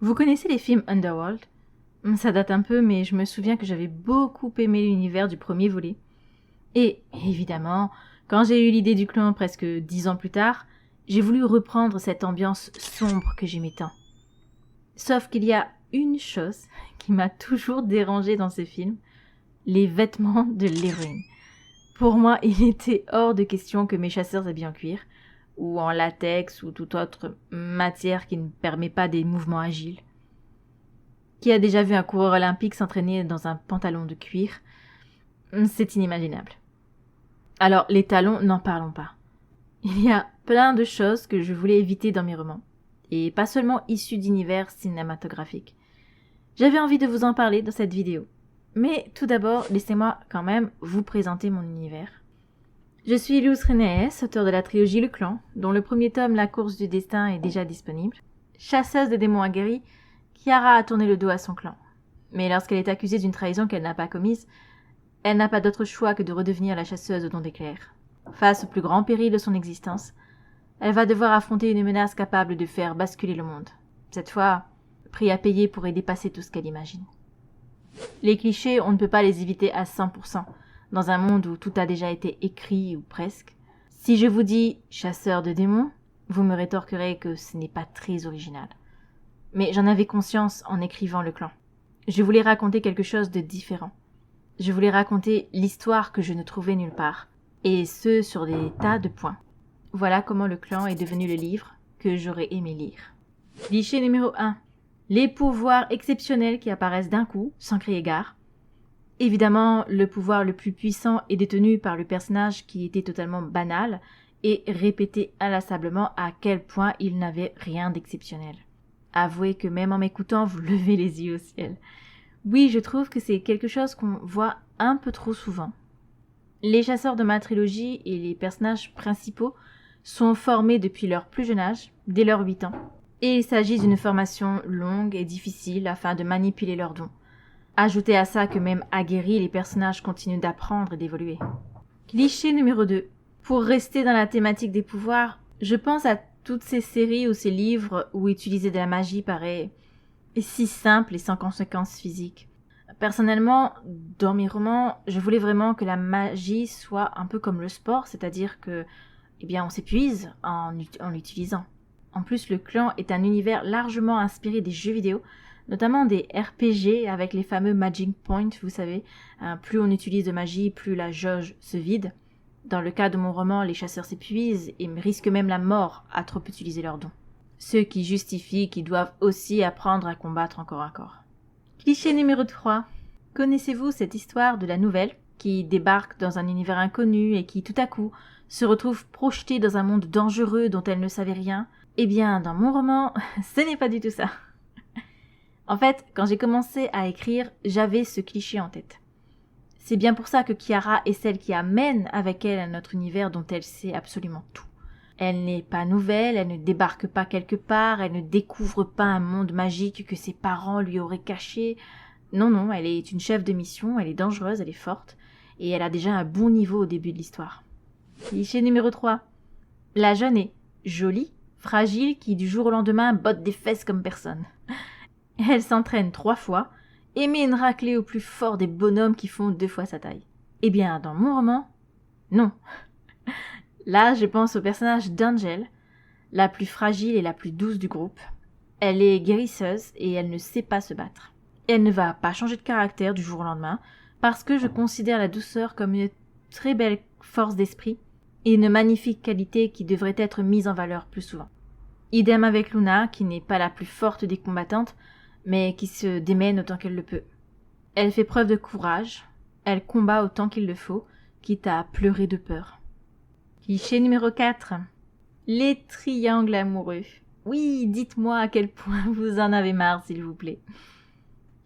Vous connaissez les films Underworld? Ça date un peu, mais je me souviens que j'avais beaucoup aimé l'univers du premier volet. Et, évidemment, quand j'ai eu l'idée du clan presque 10 ans plus tard, j'ai voulu reprendre cette ambiance sombre que j'aimais tant. Sauf qu'il y a une chose qui m'a toujours dérangée dans ces films, les vêtements de l'héroïne. Pour moi, il était hors de question que mes chasseurs s'habillent en cuir, ou en latex, ou toute autre matière qui ne permet pas des mouvements agiles. Qui a déjà vu un coureur olympique s'entraîner dans un pantalon de cuir? C'est inimaginable. Alors, les talons, n'en parlons pas. Il y a plein de choses que je voulais éviter dans mes romans, et pas seulement issus d'univers cinématographiques. J'avais envie de vous en parler dans cette vidéo. Mais tout d'abord, laissez-moi quand même vous présenter mon univers. Je suis Luz Renees, auteure de la trilogie Le Clan, dont le premier tome, La course du destin, est déjà disponible. Chasseuse de démons aguerris, Kiara a tourné le dos à son clan. Mais lorsqu'elle est accusée d'une trahison qu'elle n'a pas commise, elle n'a pas d'autre choix que de redevenir la chasseuse au don d'éclairs. Face au plus grand péril de son existence, elle va devoir affronter une menace capable de faire basculer le monde. Cette fois, prix à payer pour y dépasser tout ce qu'elle imagine. Les clichés, on ne peut pas les éviter à 100%, dans un monde où tout a déjà été écrit ou presque. Si je vous dis « chasseur de démons », vous me rétorquerez que ce n'est pas très original. Mais j'en avais conscience en écrivant Le Clan. Je voulais raconter quelque chose de différent. Je voulais raconter l'histoire que je ne trouvais nulle part, et ce sur des tas de points. Voilà comment Le Clan est devenu le livre que j'aurais aimé lire. Cliché numéro 1. Les pouvoirs exceptionnels qui apparaissent d'un coup, sans crier gare. Évidemment, le pouvoir le plus puissant est détenu par le personnage qui était totalement banal et répété inlassablement à quel point il n'avait rien d'exceptionnel. Avouez que même en m'écoutant, vous levez les yeux au ciel. Oui, je trouve que c'est quelque chose qu'on voit un peu trop souvent. Les chasseurs de ma trilogie et les personnages principaux sont formés depuis leur plus jeune âge, dès leurs 8 ans. Et il s'agit d'une formation longue et difficile afin de manipuler leurs dons. Ajoutez à ça que même aguerris, les personnages continuent d'apprendre et d'évoluer. Cliché numéro 2. Pour rester dans la thématique des pouvoirs, je pense à toutes ces séries ou ces livres où utiliser de la magie paraît si simple et sans conséquences physiques. Personnellement, dans mes romans, je voulais vraiment que la magie soit un peu comme le sport, c'est-à-dire que, on s'épuise en l'utilisant. En plus, Le Clan est un univers largement inspiré des jeux vidéo, notamment des RPG avec les fameux Magic Points, vous savez. Plus on utilise de magie, plus la jauge se vide. Dans le cas de mon roman, les chasseurs s'épuisent et risquent même la mort à trop utiliser leurs dons. Ce qui justifie qu'ils doivent aussi apprendre à combattre corps à corps. Cliché numéro 3. Connaissez-vous cette histoire de la nouvelle qui débarque dans un univers inconnu et qui, tout à coup, se retrouve projetée dans un monde dangereux dont elle ne savait rien? Eh bien, dans mon roman, ce n'est pas du tout ça. En fait, quand j'ai commencé à écrire, j'avais ce cliché en tête. C'est bien pour ça que Kiara est celle qui amène avec elle un autre univers dont elle sait absolument tout. Elle n'est pas nouvelle, elle ne débarque pas quelque part, elle ne découvre pas un monde magique que ses parents lui auraient caché. Non, elle est une chef de mission, elle est dangereuse, elle est forte, et elle a déjà un bon niveau au début de l'histoire. Cliché numéro 3. La jeune est jolie, fragile, qui du jour au lendemain botte des fesses comme personne. Elle s'entraîne 3 fois et met une raclée au plus fort des bonhommes qui font 2 fois sa taille. Eh bien, dans mon roman, non. Là, je pense au personnage d'Angel, la plus fragile et la plus douce du groupe. Elle est guérisseuse et elle ne sait pas se battre. Elle ne va pas changer de caractère du jour au lendemain parce que je considère la douceur comme une très belle force d'esprit et une magnifique qualité qui devrait être mise en valeur plus souvent. Idem avec Luna, qui n'est pas la plus forte des combattantes, mais qui se démène autant qu'elle le peut. Elle fait preuve de courage, elle combat autant qu'il le faut, quitte à pleurer de peur. Cliché numéro 4. Les triangles amoureux. Oui, dites-moi à quel point vous en avez marre, s'il vous plaît.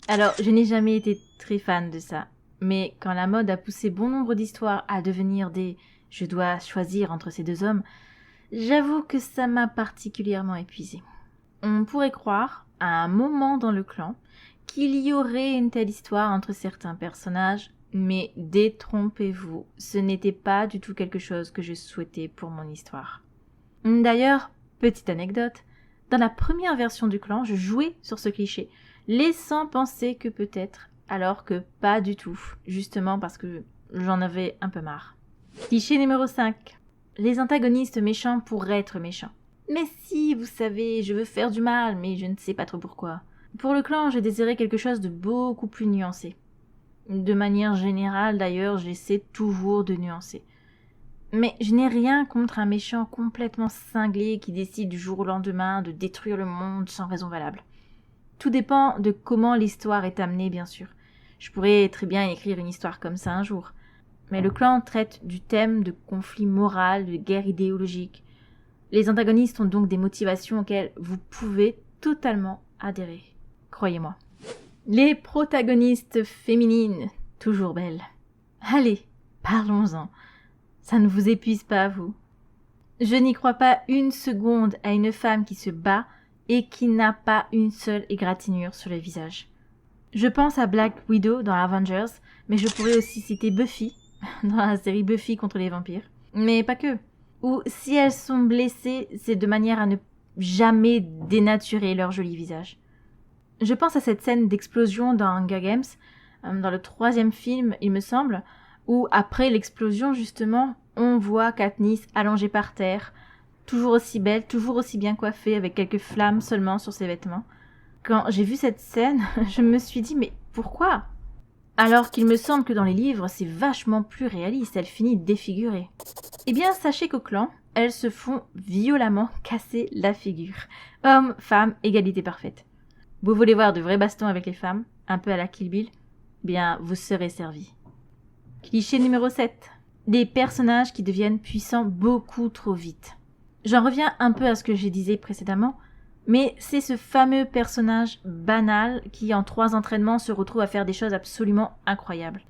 Alors, je n'ai jamais été très fan de ça, mais quand la mode a poussé bon nombre d'histoires à devenir des « je dois choisir entre ces 2 hommes », j'avoue que ça m'a particulièrement épuisée. On pourrait croire, à un moment dans Le Clan, qu'il y aurait une telle histoire entre certains personnages, mais détrompez-vous, ce n'était pas du tout quelque chose que je souhaitais pour mon histoire. D'ailleurs, petite anecdote, Dans la première version du clan, je jouais sur ce cliché, laissant penser que peut-être, alors que pas du tout, justement parce que j'en avais un peu marre. Cliché numéro 5. Les antagonistes méchants pour être méchants. Mais si, vous savez, je veux faire du mal, mais je ne sais pas trop pourquoi. Pour le clan, je désirais quelque chose de beaucoup plus nuancé. De manière générale, d'ailleurs, j'essaie toujours de nuancer. Mais je n'ai rien contre un méchant complètement cinglé qui décide du jour au lendemain de détruire le monde sans raison valable. Tout dépend de comment l'histoire est amenée, bien sûr. Je pourrais très bien écrire une histoire comme ça un jour. Mais le clan traite du thème de conflit moral, de guerre idéologique. Les antagonistes ont donc des motivations auxquelles vous pouvez totalement adhérer. Croyez-moi. Les protagonistes féminines, toujours belles. Allez, parlons-en. Ça ne vous épuise pas, vous? Je n'y crois pas une seconde à une femme qui se bat et qui n'a pas une seule égratignure sur le visage. Je pense à Black Widow dans Avengers, mais je pourrais aussi citer Buffy, dans la série Buffy contre les vampires. Mais pas que. Ou si elles sont blessées, c'est de manière à ne jamais dénaturer leur joli visage. Je pense à cette scène d'explosion dans Hunger Games, dans le 3e film, il me semble, où après l'explosion, justement, on voit Katniss allongée par terre, toujours aussi belle, toujours aussi bien coiffée, avec quelques flammes seulement sur ses vêtements. Quand j'ai vu cette scène, je me suis dit, mais pourquoi ? Alors qu'il me semble que dans les livres, c'est vachement plus réaliste, elle finit défigurée. Eh bien, sachez qu'au clan, elles se font violemment casser la figure. Hommes, femmes, égalité parfaite. Vous voulez voir de vrais bastons avec les femmes, un peu à la Kill Bill ? Bien, vous serez servis. Cliché numéro 7. Des personnages qui deviennent puissants beaucoup trop vite. J'en reviens un peu à ce que je disais précédemment, mais c'est ce fameux personnage banal qui, en 3 entraînements, se retrouve à faire des choses absolument incroyables.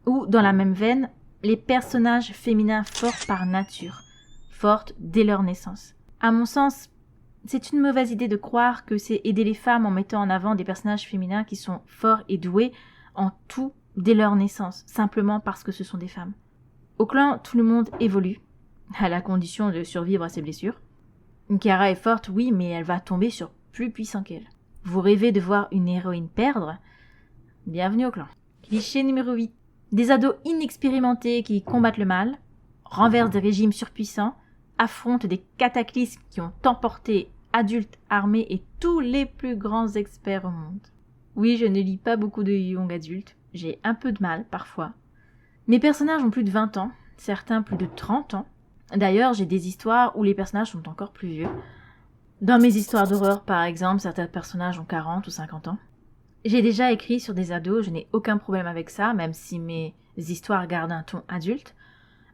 Ou, dans la même veine, les personnages féminins forts par nature, fortes dès leur naissance. À mon sens, c'est une mauvaise idée de croire que c'est aider les femmes en mettant en avant des personnages féminins qui sont forts et doués en tout dès leur naissance, simplement parce que ce sont des femmes. Au clan, tout le monde évolue, à la condition de survivre à ses blessures. Kiara est forte, oui, mais elle va tomber sur plus puissant qu'elle. Vous rêvez de voir une héroïne perdre ? Bienvenue au clan. Cliché numéro 8. Des ados inexpérimentés qui combattent le mal, renversent des régimes surpuissants, affrontent des cataclysmes qui ont emporté adultes, armés et tous les plus grands experts au monde. Oui, je ne lis pas beaucoup de young adultes, j'ai un peu de mal parfois. Mes personnages ont plus de 20 ans, certains plus de 30 ans. D'ailleurs, j'ai des histoires où les personnages sont encore plus vieux. Dans mes histoires d'horreur, par exemple, certains personnages ont 40 ou 50 ans. J'ai déjà écrit sur des ados, je n'ai aucun problème avec ça, même si mes histoires gardent un ton adulte.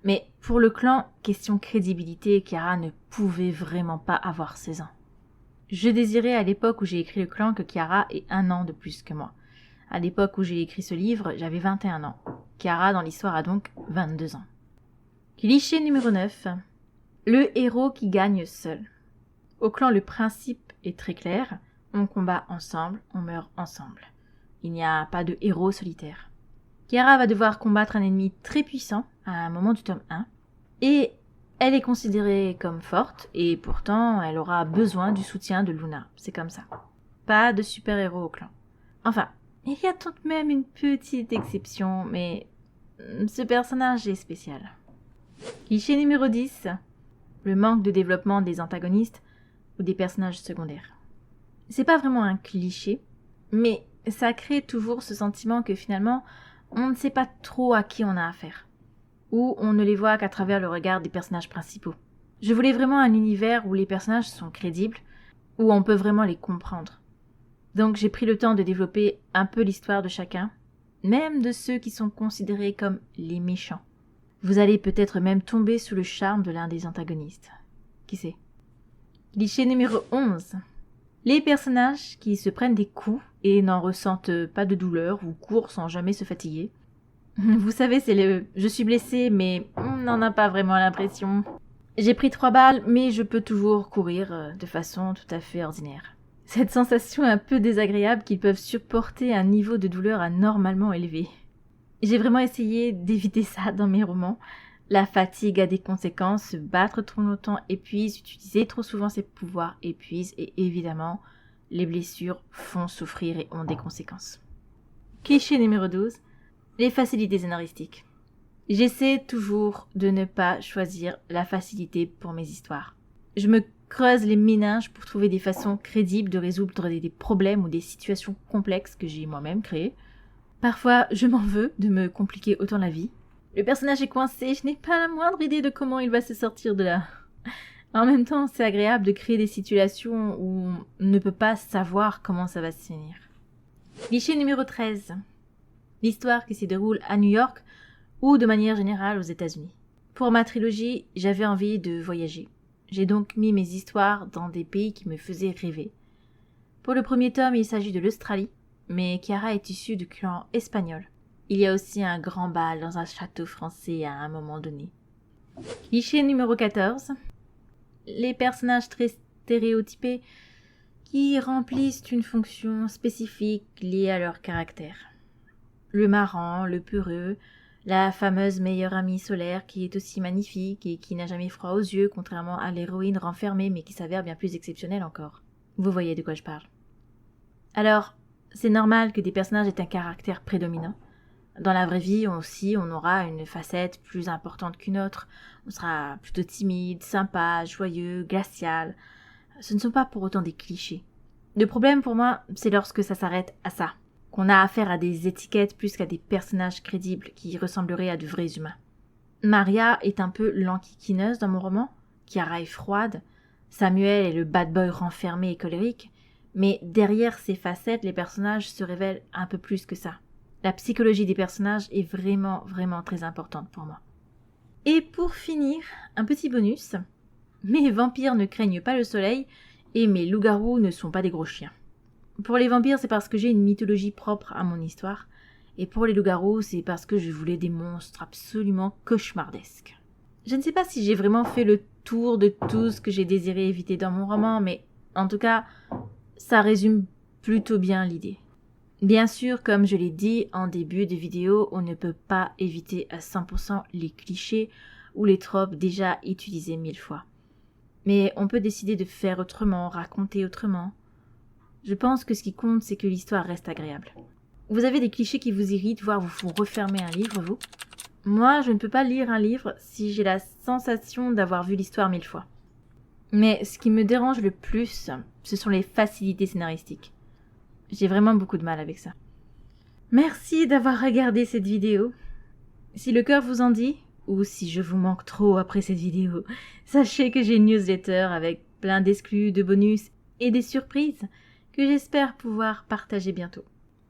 Mais pour le clan, question crédibilité, Kiara ne pouvait vraiment pas avoir 16 ans. Je désirais à l'époque où j'ai écrit le clan que Kiara ait 1 an de plus que moi. À l'époque où j'ai écrit ce livre, j'avais 21 ans. Kiara, dans l'histoire, a donc 22 ans. Cliché numéro 9. Le héros qui gagne seul. Au clan, le principe est très clair. On combat ensemble, on meurt ensemble. Il n'y a pas de héros solitaire. Kiara va devoir combattre un ennemi très puissant à un moment du tome 1. Et elle est considérée comme forte, et pourtant elle aura besoin du soutien de Luna. C'est comme ça. Pas de super-héros au clan. Enfin, il y a tout de même une petite exception, mais ce personnage est spécial. Cliché numéro 10. Le manque de développement des antagonistes ou des personnages secondaires. C'est pas vraiment un cliché, mais ça crée toujours ce sentiment que finalement, on ne sait pas trop à qui on a affaire, ou on ne les voit qu'à travers le regard des personnages principaux. Je voulais vraiment un univers où les personnages sont crédibles, où on peut vraiment les comprendre. Donc j'ai pris le temps de développer un peu l'histoire de chacun, même de ceux qui sont considérés comme les méchants. Vous allez peut-être même tomber sous le charme de l'un des antagonistes. Qui sait ? Cliché numéro 11. Les personnages qui se prennent des coups et n'en ressentent pas de douleur ou courent sans jamais se fatiguer. Vous savez, c'est le « je suis blessé, mais on n'en a pas vraiment l'impression ». J'ai pris 3 balles, mais je peux toujours courir de façon tout à fait ordinaire. Cette sensation un peu désagréable qu'ils peuvent supporter un niveau de douleur anormalement élevé. J'ai vraiment essayé d'éviter ça dans mes romans, La fatigue a des conséquences, se battre trop longtemps épuise, utiliser trop souvent ses pouvoirs épuise et évidemment, les blessures font souffrir et ont des conséquences. Cliché numéro 12, les facilités scénaristiques. J'essaie toujours de ne pas choisir la facilité pour mes histoires. Je me creuse les méninges pour trouver des façons crédibles de résoudre des problèmes ou des situations complexes que j'ai moi-même créées. Parfois, je m'en veux de me compliquer autant la vie. Le personnage est coincé, je n'ai pas la moindre idée de comment il va se sortir de là. En même temps, c'est agréable de créer des situations où on ne peut pas savoir comment ça va se finir. Cliché numéro 13. L'histoire qui se déroule à New York ou de manière générale aux États-Unis. Pour ma trilogie, j'avais envie de voyager. J'ai donc mis mes histoires dans des pays qui me faisaient rêver. Pour le premier tome, il s'agit de l'Australie, mais Chiara est issue du clan espagnol. Il y a aussi un grand bal dans un château français à un moment donné. Cliché numéro 14. Les personnages très stéréotypés qui remplissent une fonction spécifique liée à leur caractère. Le marrant, le peureux, la fameuse meilleure amie solaire qui est aussi magnifique et qui n'a jamais froid aux yeux, contrairement à l'héroïne renfermée mais qui s'avère bien plus exceptionnelle encore. Vous voyez de quoi je parle. Alors, c'est normal que des personnages aient un caractère prédominant. Dans la vraie vie aussi, on aura une facette plus importante qu'une autre. On sera plutôt timide, sympa, joyeux, glacial. Ce ne sont pas pour autant des clichés. Le problème pour moi, c'est lorsque ça s'arrête à ça. Qu'on a affaire à des étiquettes plus qu'à des personnages crédibles qui ressembleraient à de vrais humains. Maria est un peu l'enquiquineuse dans mon roman, Chiara est froide, Samuel est le bad boy renfermé et colérique, mais derrière ces facettes, les personnages se révèlent un peu plus que ça. La psychologie des personnages est vraiment, vraiment très importante pour moi. Et pour finir, un petit bonus. Mes vampires ne craignent pas le soleil et mes loups-garous ne sont pas des gros chiens. Pour les vampires, c'est parce que j'ai une mythologie propre à mon histoire. Et pour les loups-garous, c'est parce que je voulais des monstres absolument cauchemardesques. Je ne sais pas si j'ai vraiment fait le tour de tout ce que j'ai désiré éviter dans mon roman, mais en tout cas, ça résume plutôt bien l'idée. Bien sûr, comme je l'ai dit en début de vidéo, on ne peut pas éviter à 100% les clichés ou les tropes déjà utilisés 1000 fois. Mais on peut décider de faire autrement, raconter autrement. Je pense que ce qui compte, c'est que l'histoire reste agréable. Vous avez des clichés qui vous irritent, voire vous font refermer un livre, vous ? Moi, je ne peux pas lire un livre si j'ai la sensation d'avoir vu l'histoire 1000 fois. Mais ce qui me dérange le plus, ce sont les facilités scénaristiques. J'ai vraiment beaucoup de mal avec ça. Merci d'avoir regardé cette vidéo. Si le cœur vous en dit, ou si je vous manque trop après cette vidéo, sachez que j'ai une newsletter avec plein d'exclus, de bonus et des surprises que j'espère pouvoir partager bientôt.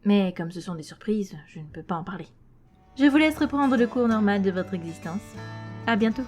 Mais comme ce sont des surprises, je ne peux pas en parler. Je vous laisse reprendre le cours normal de votre existence. À bientôt.